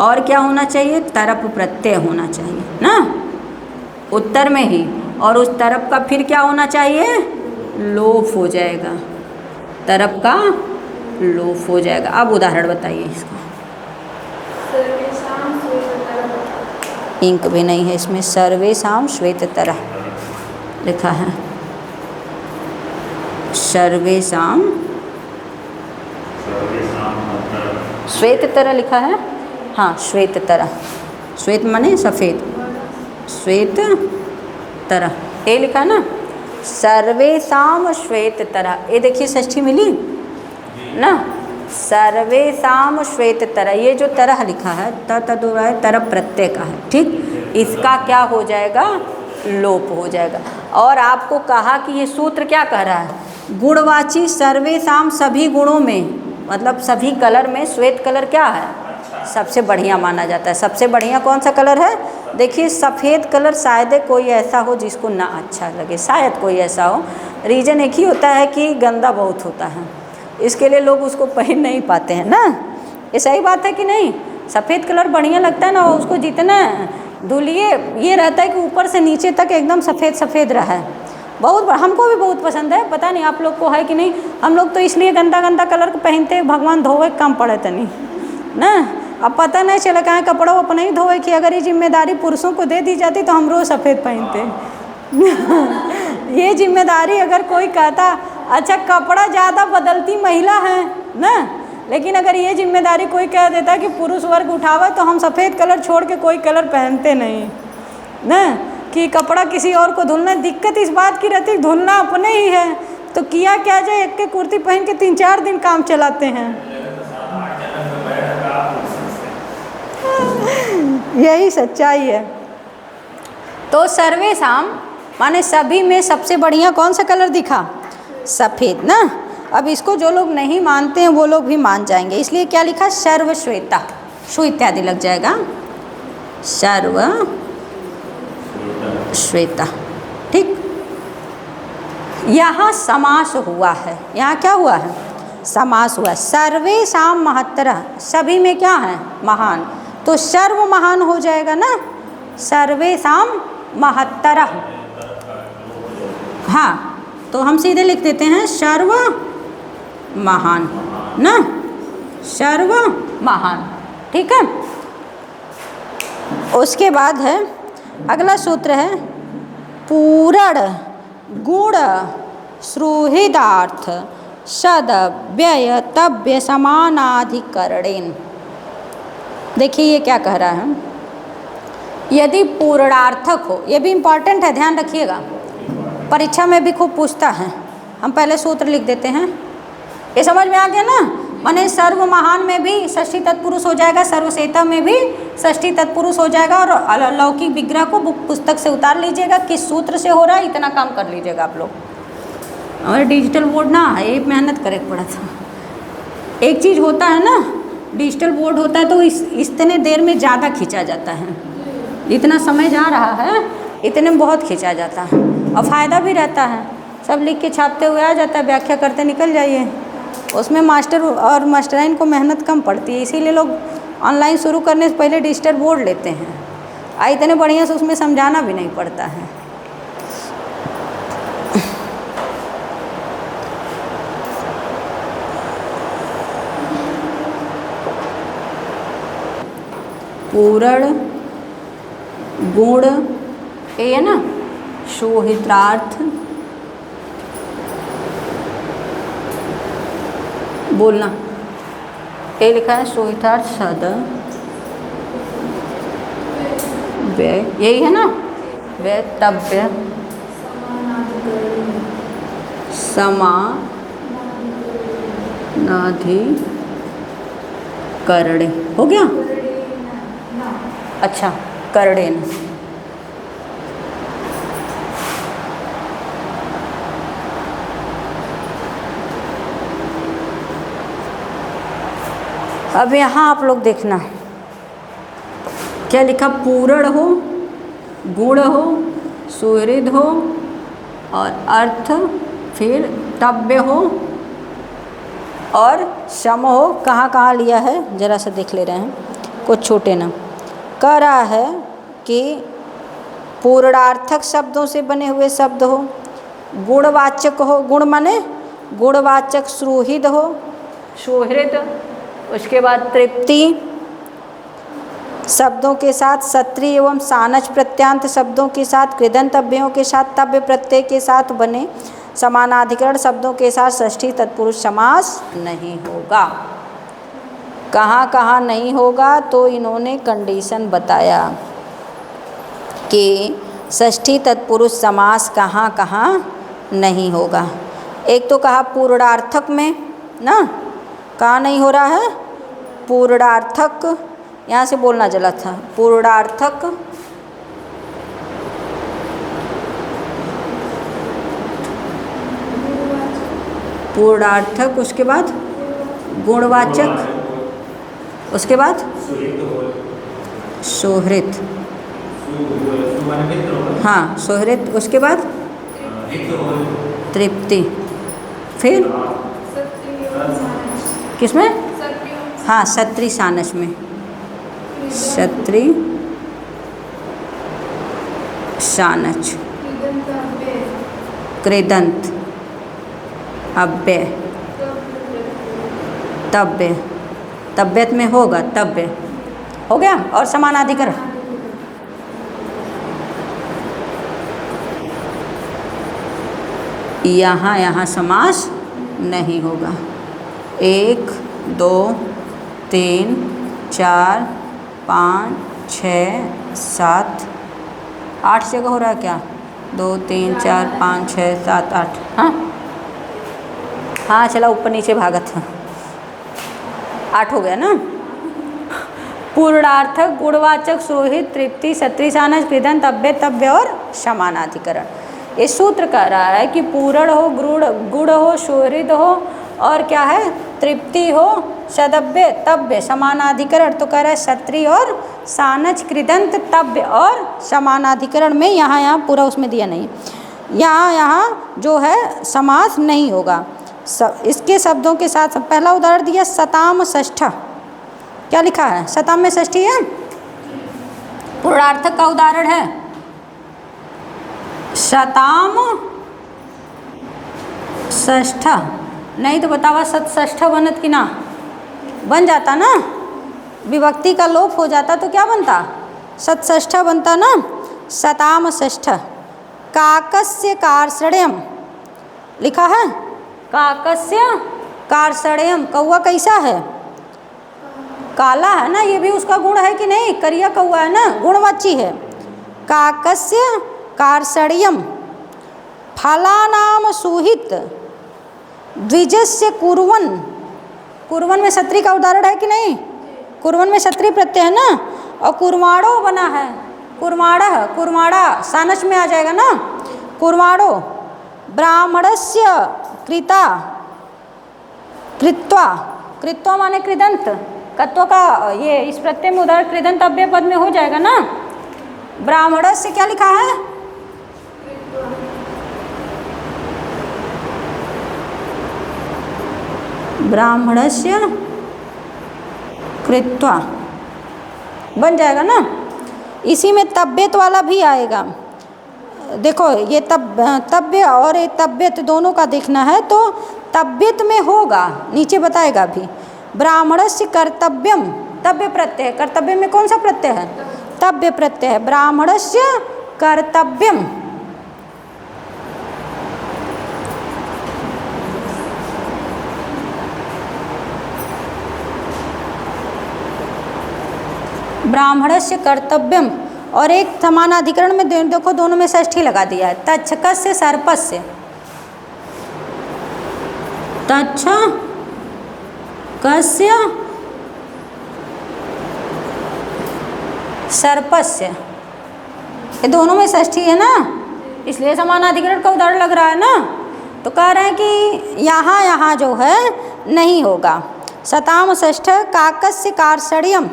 और क्या होना चाहिए, तरप प्रत्यय होना चाहिए ना उत्तर में ही, और उस तरप का फिर क्या होना चाहिए, लोप हो जाएगा, तरप का लोप हो जाएगा। अब उदाहरण बताइए इसका। इंक भी नहीं है इसमें, सर्वेशाम श्वेततरः लिखा है, सर्वेशाम श्वेततरः लिखा है, हाँ श्वेततरः, श्वेत माने सफ़ेद, श्वेततरः ये लिखा ना, सर्वेशाम श्वेततरः, ये देखिए षष्ठी मिली ना, सर्वेशाम श्वेततरः, ये जो तरह लिखा है तदुरा है, तरप प्रत्यय का है, ठीक, इसका क्या हो जाएगा, लोप हो जाएगा। और आपको कहा कि ये सूत्र क्या कह रहा है, गुणवाची सर्वेशाम, सभी गुणों में, मतलब सभी कलर में श्वेत कलर क्या है, सबसे बढ़िया माना जाता है। सबसे बढ़िया कौन सा कलर है, देखिए सफ़ेद कलर शायद कोई ऐसा हो जिसको ना अच्छा लगे, शायद कोई ऐसा हो, रीज़न एक ही होता है कि गंदा बहुत होता है, इसके लिए लोग उसको पहन नहीं पाते हैं ना, ये सही बात है कि नहीं। सफ़ेद कलर बढ़िया लगता है ना, उसको जितना धुलिए ये रहता है कि ऊपर से नीचे तक एकदम सफ़ेद सफ़ेद रहा है। बहुत हमको भी बहुत पसंद है, पता नहीं आप लोग को है कि नहीं। हम लोग तो इसलिए गंदा गंदा कलर पहनते, भगवान धोवे कम पड़े तनी ना। अब पता नहीं चला कहाँ कपड़ा वो अपना ही धोए कि अगर ये जिम्मेदारी पुरुषों को दे दी जाती तो हम रोज सफ़ेद पहनते। ये जिम्मेदारी अगर कोई कहता, अच्छा कपड़ा ज़्यादा बदलती महिला है ना, लेकिन अगर ये जिम्मेदारी कोई कह देता कि पुरुष वर्ग उठावे तो हम सफ़ेद कलर छोड़ के कोई कलर पहनते नहीं ना, कि कपड़ा किसी और को धुलना। दिक्कत इस बात की रहती धुलना अपने ही है, तो किया क्या जाए, एक के कुर्ती पहन के 3-4 दिन काम चलाते हैं। यही सच्चाई है। तो सर्वेशाम माने सभी में सबसे बढ़िया कौन सा कलर दिखा? सफ़ेद ना। अब इसको जो लोग नहीं मानते हैं वो लोग भी मान जाएंगे, इसलिए क्या लिखा? सर्वश्वेता, शु इत्यादि लग जाएगा, सर्व श्वेता। ठीक, यहाँ समास हुआ है, यहाँ क्या हुआ है? समास हुआ। सर्वेशाम महत्तरः, सभी में क्या है? महान, तो सर्व महान हो जाएगा ना, सर्वेशाम महत्तरः। हाँ, तो हम सीधे लिख देते हैं सर्व महान ना, सर्व महान। ठीक है, उसके बाद है अगला सूत्र है पूरण गुण सुहृदार्थ सद व्यय तव्य समानाधिकरणेन। देखिए ये क्या कह रहा है, यदि पूर्णार्थक हो, ये भी इम्पॉर्टेंट है, ध्यान रखिएगा, परीक्षा में भी खूब पूछता है। हम पहले सूत्र लिख देते हैं, ये समझ में आ गया ना। माने सर्व महान में भी षष्ठी तत्पुरुष हो जाएगा, सर्वश्वेता में भी षष्ठी तत्पुरुष हो जाएगा, और लौकिक विग्रह को पुस्तक से उतार लीजिएगा, किस सूत्र से हो रहा है इतना काम कर लीजिएगा आप लोग। और डिजिटल बोर्ड ना है, ये मेहनत करे पड़ा था। एक चीज़ होता है ना, डिजिटल बोर्ड होता है तो इतने देर में ज़्यादा खींचा जाता है, इतना समय जा रहा है इतने में बहुत खींचा जाता है, और फ़ायदा भी रहता है। सब लिख के छापते हुए आ जाता है, व्याख्या करते निकल जाइए, उसमें मास्टर और मास्टराइन को मेहनत कम पड़ती है, इसीलिए लोग ऑनलाइन शुरू करने से पहले डिजिटल बोर्ड लेते हैं, इतने बढ़िया से उसमें समझाना भी नहीं पड़ता है। पूर्ण गुण ये है ना, शोहित्रार्थ बोलना, ये लिखा है शोहितार्थ सद व्यय, यही है ना, व्यय तव्य समानाधिकरणे। हो गया? अच्छा, करणेन। अब यहाँ आप लोग देखना क्या लिखा, पूर्ण हो, गुण हो, सुहृद हो, और अर्थ, फिर तव्य हो, और सम हो। कहाँ कहाँ लिया है जरा सा देख ले रहे हैं, कुछ छोटे ना। कह रहा है कि पूर्णार्थक शब्दों से बने हुए शब्द हो, गुणवाचक हो, गुण माने गुणवाचक सुहृद हो, सुहृद, उसके बाद तृप्ति शब्दों के साथ, सत्री एवं सानच प्रत्यांत शब्दों के साथ, कृदंतव्यों के साथ, तव्य प्रत्यय के साथ बने समानाधिकरण शब्दों के साथ षष्ठी तत्पुरुष समास नहीं होगा। कहाँ कहाँ नहीं होगा, तो इन्होंने कंडीशन बताया कि षष्ठी तत्पुरुष समास कहाँ कहाँ नहीं होगा। एक तो कहा पूर्णार्थक में ना, कहाँ नहीं हो रहा है? पूर्णार्थक, यहाँ से बोलना जला था, पूर्णार्थक पूर्णार्थक, उसके बाद गुणवाचक, उसके बाद सुहृद, हाँ सुहृद, उसके बाद तृप्ति, फिर किसमें? हाँ सत्री सानस में। क्षत्रि शानच कृदंत अव्यय तव्य तव्यत में होगा तव्य हो गया। और समानाधिकरण यहाँ समास नहीं होगा। 1 2 3 4 5 6 7 8 जगह हो रहा है क्या? 2 3 4 5 6 7 8। हाँ चला ऊपर नीचे भागत है 8 हो गया ना। पूर्णार्थक गुणवाचक सुहित तृप्ति क्षत्रि शानच कृदंत अव्यय तव्य और समानाधिकरण। ये सूत्र कह रहा है कि पूर्ण हो गुण हो सुहृद हो और क्या है तृप्ति हो सदव्य तव्य समानाधिकरण। तो कह रहा है क्षत्रि और शानच कृदंत तव्य और समानाधिकरण में यहाँ पूरा उसमें दिया नहीं, यहाँ जो है समास नहीं होगा। इसके शब्दों के साथ पहला उदाहरण दिया शताम षष्ठ। क्या लिखा है? शताम में षष्ठी है, पूर्णार्थक का उदाहरण है। शताम षष्ठ नहीं तो बतावा सतष्ठ बनत कि ना बन जाता ना, विभक्ति का लोप हो जाता तो क्या बनता? सतष्ठ बनता ना। शताम षष्ठ। काकस्य कार्षण्यम लिखा है, काकस्य कार्षण्यम। कौआ कैसा है? काला है ना, ये भी उसका गुण है कि नहीं? करिया कौआ है ना, गुणवाची है। काकस्य कार्षण्यम। फलानाम सुहित द्विजस्य कुर्वन्। कुर्वन् में क्षत्रि का उदाहरण है कि नहीं? कुर्वन् में क्षत्रि प्रत्यय है ना। और कुर्माणो बना है, कुर्माणः कुर्माणा शानच में आ जाएगा ना, कुर्माणो। ब्राह्मणस्य कृता कृत्वा। कृत्वा माने कृदंत, कत्व का ये इस प्रत्यय में उदाहरण कृदंत अव्यय पद में हो जाएगा ना। ब्राह्मणस्य क्या लिखा है? ब्राह्मणस्य कृत्वा बन जाएगा ना। इसी में तव्यत वाला भी आएगा। देखो ये तव्य और ये तव्यत दोनों का देखना है तो तव्यत में होगा, नीचे बताएगा भी। ब्राह्मणस्य कर्तव्यम, तव्य प्रत्यय। कर्तव्य में कौन सा प्रत्यय है? तव्य प्रत्यय है। ब्राह्मणस्य कर्तव्यम। ब्राह्मणस्य कर्तव्यम। और एक समानाधिकरण में देखो दोनों में षष्ठी लगा दिया है। तच्छकस्य सर्पस्य। तच्छकस्य सर्पस्य, ये दोनों में षष्ठी है ना, इसलिए समानाधिकरण का उदाहरण लग रहा है ना। तो कह रहे हैं कि यहाँ जो है नहीं होगा। शताम षष्ठ काकस्य कार्षण्यम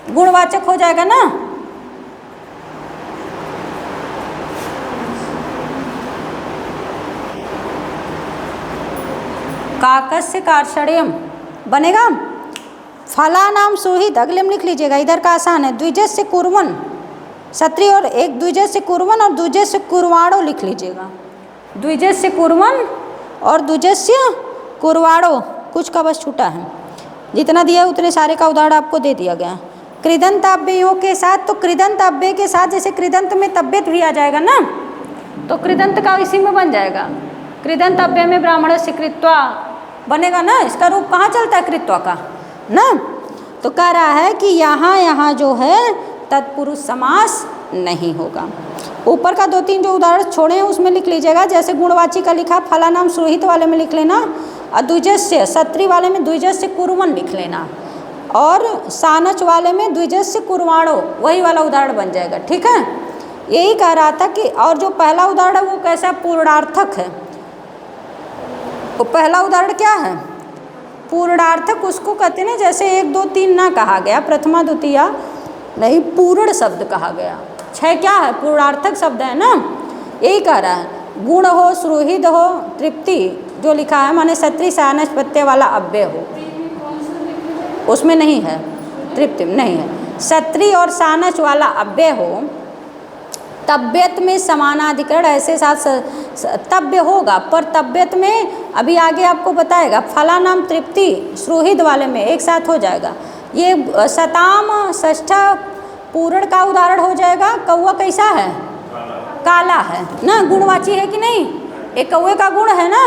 गुणवाचक हो जाएगा ना। काकस्य कार्षण्यम बनेगा। फलानाम सुहित अगले में लिख लीजिएगा, इधर का आसान है। द्विजस्य कुर्वन् क्षत्रि और एक द्विजस्य कुर्वन् और द्विजस्य कुर्वाणो लिख लीजिएगा। द्विजस्य कुर्वन् और द्विजस्य कुर्वाणो, कुछ का बस छूटा है। जितना दिया उतने सारे का उदाहरण आपको दे दिया गया। कृदंत अव्ययों के साथ, तो कृदंत अव्यय के साथ जैसे कृदंत में तव्यत भी आ जाएगा ना, तो कृदंत का इसी में बन जाएगा। कृदंत अव्यय में ब्राह्मणस्य कृत्वा बनेगा ना। इसका रूप कहाँ चलता है? कृत्वा का ना। तो कह रहा है कि यहाँ जो है तत्पुरुष समास नहीं होगा। ऊपर का 2-3 जो उदाहरण छोड़े हैं उसमें लिख लीजिएगा। जैसे गुणवाची का लिखा, फलानाम सुहित वाले में लिख लेना, और द्विजस्य क्षत्रि वाले में द्विजस्य कुर्वन् लिख लेना, और शानच वाले में द्विजस्य कुर्वाणो, वही वाला उदाहरण बन जाएगा। ठीक है, यही कह रहा था कि और जो पहला उदाहरण है वो कैसा पूर्णार्थक है। वो पहला उदाहरण क्या है? पूर्णार्थक उसको कहते हैं जैसे 1 2 3 ना कहा गया, प्रथमा द्वितीया नहीं, पूर्ण शब्द कहा गया। 6 क्या है? पूर्णार्थक शब्द है ना। यही कह रहा है गुण हो सुहृद हो तृप्ति जो लिखा है माने क्षत्रि शानच प्रत्यय वाला अव्यय हो, उसमें नहीं है। तृप्ति में नहीं है। सत्री और सानच वाला अव्यय हो, तब्यत में समानाधिकरण ऐसे साथ तब्य होगा, पर तब्यत में अभी आगे आपको बताएगा फला नाम तृप्ति श्रोहित वाले में एक साथ हो जाएगा। ये सताम षष्ठ पूर्ण का उदाहरण हो जाएगा। कौआ कैसा है? काला है ना, गुणवाची है कि नहीं? एक कौए का गुण है ना।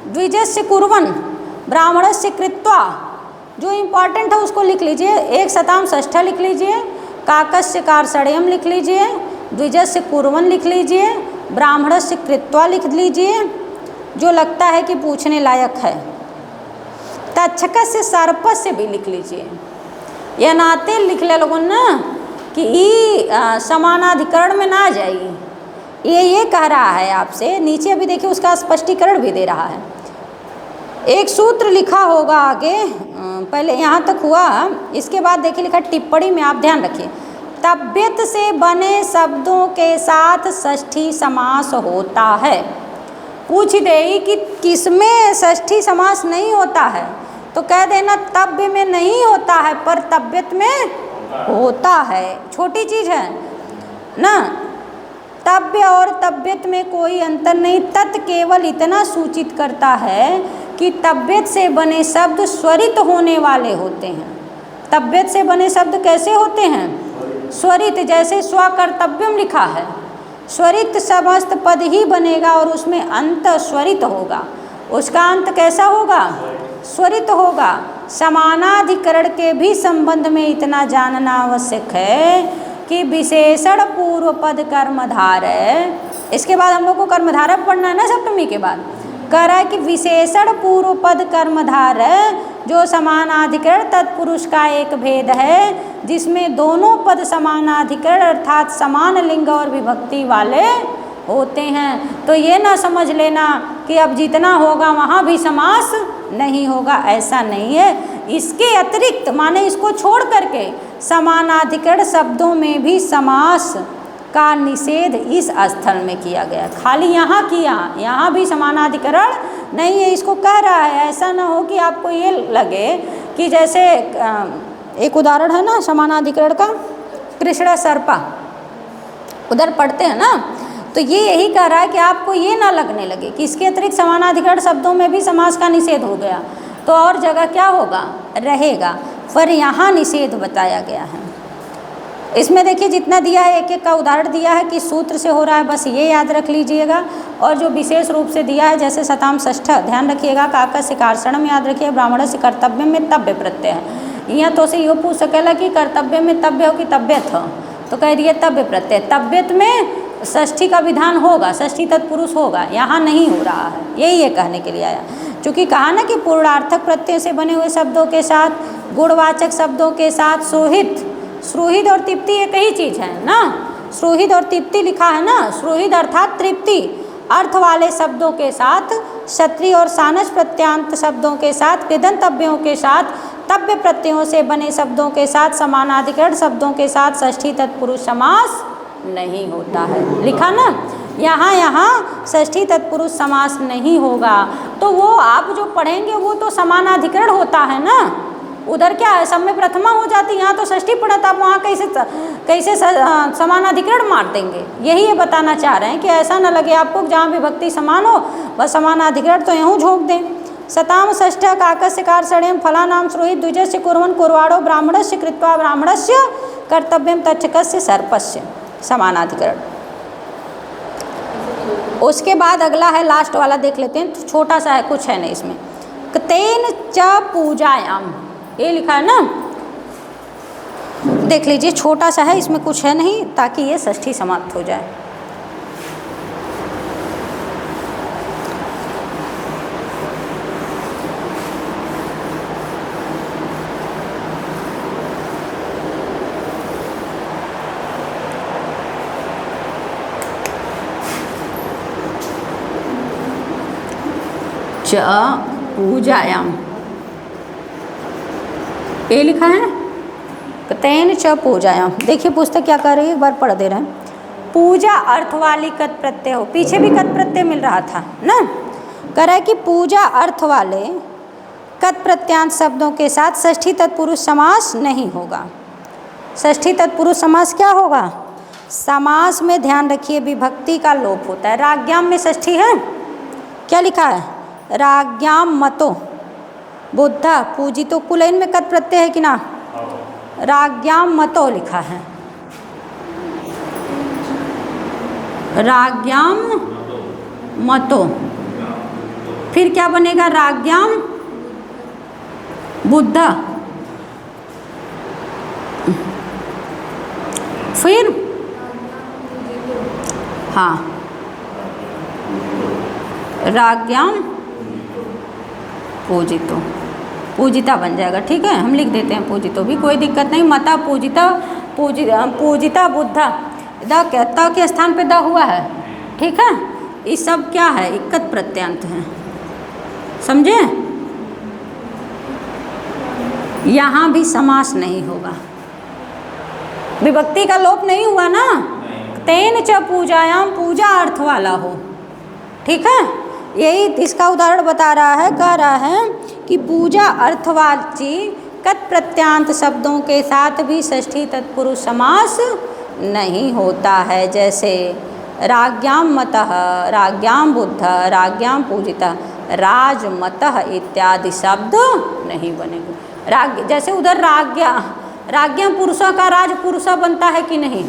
द्विजस्य कुर्वन् ब्राह्मणस्य कृत्वा, जो इम्पॉर्टेंट है उसको लिख लीजिए। एक सताम षष्ठ लिख लीजिए, काकस्य कार्षण्यम लिख लीजिए, द्विजस्य कुर्वन् लिख लीजिए, ब्राह्मणस्य कृत्वा लिख लीजिए, जो लगता है कि पूछने लायक है। तक्षकस्य सर्पस्य भी लिख लीजिए। यह नाते लिख ले लोगों ना कि समानाधिकरण में ना जाइए। ये कह रहा है आपसे। नीचे अभी देखिए उसका स्पष्टीकरण भी दे रहा है। एक सूत्र लिखा होगा आगे, पहले यहाँ तक हुआ, इसके बाद देखिए लिखा टिप्पणी में, आप ध्यान रखिए। तब्यत से बने शब्दों के साथ षष्ठी समास होता है। पूछ दे कि किसमें षष्ठी समास नहीं होता है, तो कह देना तब्य में नहीं होता है पर तब्यत में होता है। छोटी चीज़ है ना। तब्य और तब्यत में कोई अंतर नहीं। तत् केवल इतना सूचित करता है कि तब्यत से बने शब्द स्वरित होने वाले होते हैं। तब्यत से बने शब्द कैसे होते हैं? स्वरित। जैसे स्वकर्तव्यम लिखा है, स्वरित समस्त पद ही बनेगा और उसमें अंत स्वरित होगा। उसका अंत कैसा होगा? स्वरित होगा। समानाधिकरण के भी संबंध में इतना जानना आवश्यक है कि विशेषण पूर्व पद कर्मधार है। इसके बाद हम लोग को कर्मधारय पढ़ना है ना सप्तमी के बाद। कह रहा है कि विशेषण पूर्व पद कर्मधार है, जो समानाधिकरण तत्पुरुष का एक भेद है, जिसमें दोनों पद समानाधिकरण अर्थात समान लिंग और विभक्ति वाले होते हैं। तो ये ना समझ लेना कि अब जितना होगा वहाँ भी समास नहीं होगा, ऐसा नहीं है। इसके अतिरिक्त माने इसको छोड़ करके समानाधिकरण शब्दों में भी समास का निषेध इस स्थल में किया गया। खाली यहाँ किया, यहाँ भी समानाधिकरण नहीं है, इसको कह रहा है। ऐसा ना हो कि आपको ये लगे कि जैसे एक उदाहरण है ना समानाधिकरण का, कृष्ण सर्पा उधर पढ़ते हैं ना, तो ये यही कह रहा है कि आपको ये ना लगने लगे कि इसके अतिरिक्त समानाधिकरण शब्दों में भी समास का निषेध हो गया तो और जगह क्या होगा? रहेगा। पर यहाँ निषेध बताया गया है। इसमें देखिए जितना दिया है एक एक का उदाहरण दिया है कि सूत्र से हो रहा है, बस ये याद रख लीजिएगा। और जो विशेष रूप से दिया है जैसे सताम षष्ठ ध्यान रखिएगा, काका से कार्षण में याद रखिए, ब्राह्मण से कर्तव्य में तब्य प्रत्यय है। यहाँ तो से यो पूछ सकेला कि कर्तव्य में तब्य हो कि तब्यत हो, तो कह दिए तब्य प्रत्यय। तब्यत में षष्ठी का विधान होगा, षष्ठी तत्पुरुष होगा, यहाँ नहीं हो रहा है। यही ये कहने के लिए आया। चूँकि कहा ना कि पूर्णार्थक प्रत्यय से बने हुए शब्दों के साथ, गुणवाचक शब्दों के साथ श्रोहित, श्रोहित और तृप्ति एक ही चीज़ है ना। श्रोहित और तृप्ति लिखा है ना। श्रोहित अर्थात तृप्ति अर्थ वाले शब्दों के साथ, क्षत्रिय और सानस प्रत्यांत शब्दों के साथ, कृदंतव्यों के साथ, तव्य प्रत्ययों से बने शब्दों के साथ, समानाधिकरण शब्दों के साथ षष्ठी तत्पुरुष समास नहीं होता है। लिखा ना यहाँ षष्ठी तत्पुरुष समास नहीं होगा। तो वो आप जो पढ़ेंगे वो तो समानाधिकरण होता है ना। उधर क्या है, सब में प्रथमा हो जाती, यहाँ तो षष्ठी पढ़त, आप वहाँ कैसे समानाधिकरण मार देंगे। यही ये बताना चाह रहे हैं कि ऐसा न लगे आपको जहाँ विभक्ति समान हो बस समानाधिकरण तो यूँ झोंक दें। सताम षष्ठ काकस्य कार्षण्यम फला नाम श्रोहित द्विजस्य कुर्वन् कुर्वाणो ब्राह्मणस्य कृत्वा ब्राह्मणस्य कर्तव्यम तक्षकस्य सर्पस्य समानाधिकरण। उसके बाद अगला है लास्ट वाला, देख लेते हैं। तो छोटा सा है, कुछ है नहीं इसमें। तेन च पूजायाम ये लिखा है ना, देख लीजिए छोटा सा है, इसमें कुछ है नहीं, ताकि ये षष्ठी समाप्त हो जाए। च पूजायाम ये लिखा है, तेन च पूजायाम। देखिए पुस्तक क्या कर रही है, एक बार पढ़ दे रहे हैं। पूजा अर्थ वाली कत प्रत्यय हो, पीछे भी कत प्रत्यय मिल रहा था ना। कह रहा है कि पूजा अर्थ वाले कत प्रत्यांत शब्दों के साथ षष्ठी तत्पुरुष समास नहीं होगा। षष्ठी तत्पुरुष समास क्या होगा? समास में ध्यान रखिए विभक्ति का लोप होता है। राज्ञाम में षष्ठी है, क्या लिखा है? राज्ञाम मतो बुद्धा पूजितो, कुलैन में कत प्रत्यय है कि ना? राज्ञाम मतो लिखा है, राज्ञाम मतो। फिर क्या बनेगा? राज्ञाम बुद्धा। फिर हाँ राज्ञाम पूजितो, पूजिता बन जाएगा। ठीक है, हम लिख देते हैं पूजितो भी, कोई दिक्कत नहीं। मता पूजिता, पूजिता बुद्धा, द के स्थान पे द हुआ है। ठीक है, ये सब क्या है? इक्कत प्रत्यांत है, समझे? यहाँ भी समास नहीं होगा, विभक्ति का लोप नहीं हुआ ना। तेन च पूजायाम, पूजा अर्थ वाला हो। ठीक है, यही इसका उदाहरण बता रहा है, कह रहा है कि पूजा अर्थवाची कत प्रत्यांत शब्दों के साथ भी षष्ठी तत्पुरुष समास नहीं होता है। जैसे राज्ञाम मतः, राज्ञाम बुद्धः, राज्ञाम पूजितः, राजमतः इत्यादि शब्द नहीं बनेंगे। जैसे उधर राज्ञा पुरुषों का राज पुरुषा बनता है कि नहीं?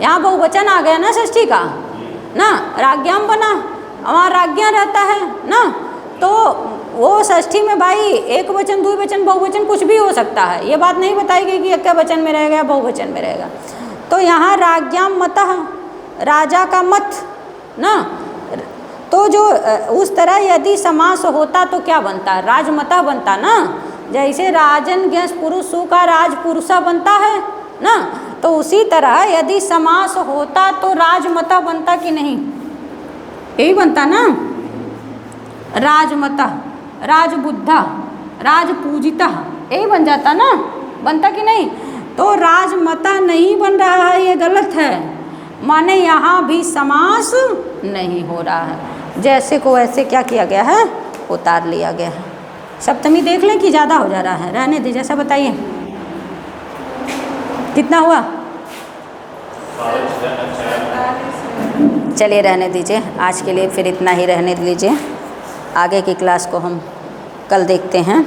यहाँ बहुवचन आ गया ना षष्ठी का ना, राज्ञाम बना, वहाँ राज्ञा रहता है ना, तो वो षष्ठी में भाई एक वचन, द्विवचन, बहुवचन कुछ भी हो सकता है। ये बात नहीं बताई गई कि एक वचन में रहेगा या बहुवचन में रहेगा। तो यहाँ राज्ञाम मतः, राजा का मत ना, तो जो उस तरह यदि समास होता तो क्या बनता? राजमतः बनता ना। जैसे राजन ज्ञ पुरुषों का राज पुरुषा बनता है ना, तो उसी तरह यदि समास होता तो राजमता बनता कि नहीं? यही बनता ना, राजमता, राजबुद्धा, राजपूजिता, यही बन जाता ना, बनता कि नहीं? तो राजमता नहीं बन रहा है, ये गलत है, माने यहाँ भी समास नहीं हो रहा है। जैसे को वैसे क्या किया गया है? उतार लिया गया है। सप्तमी देख लें कि ज़्यादा हो जा रहा है, रहने दीजिए। जैसा बताइए कितना हुआ? चलिए रहने दीजिए, आज के लिए फिर इतना ही रहने दीजिए। आगे की क्लास को हम कल देखते हैं।